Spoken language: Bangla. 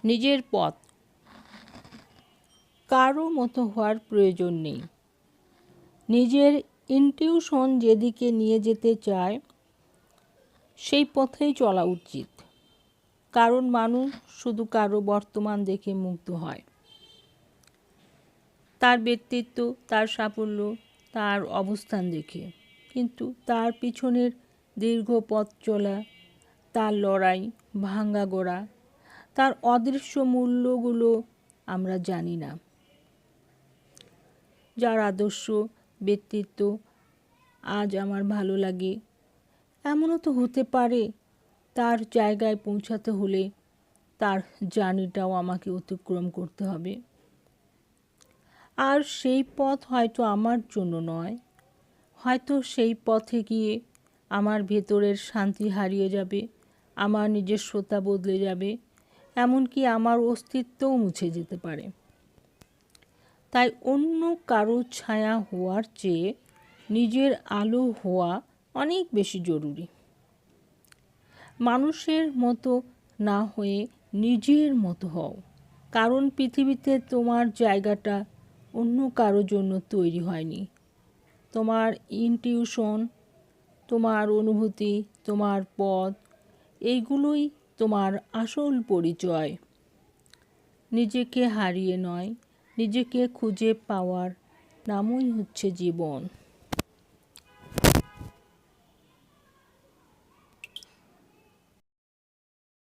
নিজের পথ, কারো মতো হওয়ার প্রয়োজন নেই। নিজের ইনটিউশন যেদিকে নিয়ে যেতে চায় সেই পথেই চলা উচিত। কারণ মানুষ শুধু কারো বর্তমান দেখে মুগ্ধ হয়, তার ব্যক্তিত্ব, তার সাফল্য, তার অবস্থান দেখে। কিন্তু তার পিছনের দীর্ঘ পথ চলা, তার লড়াই, ভাঙা গোড়া, তার অদৃশ্য মূল্যগুলো আমরা জানি না। যার আদর্শ, ব্যক্তিত্ব আজ আমার ভালো লাগে, এমনও তো হতে পারে তার জায়গায় পৌঁছাতে হলে তার জার্নিটাও আমাকে অতিক্রম করতে হবে। আর সেই পথ হয়তো আমার জন্য নয়, হয়তো সেই পথে গিয়ে আমার ভেতরের শান্তি হারিয়ে যাবে, আমার নিজস্বতা বদলে যাবে, এমনকি আমার অস্তিত্বও মুছে যেতে পারে। তাই অন্য কারো ছায়া হওয়ার চেয়ে নিজের আলো হওয়া অনেক বেশি জরুরি। মানুষের মতো না হয়ে নিজের মতো হও, কারণ পৃথিবীতে তোমার জায়গাটা অন্য কারো জন্য তৈরি হয়নি। তোমার ইনটিউশন, তোমার অনুভূতি, তোমার পথ, এইগুলোই তোমার আসল পরিচয়। নিজেকে হারিয়ে নয়, নিজেকে খুঁজে পাওয়ার নামই হচ্ছে জীবন।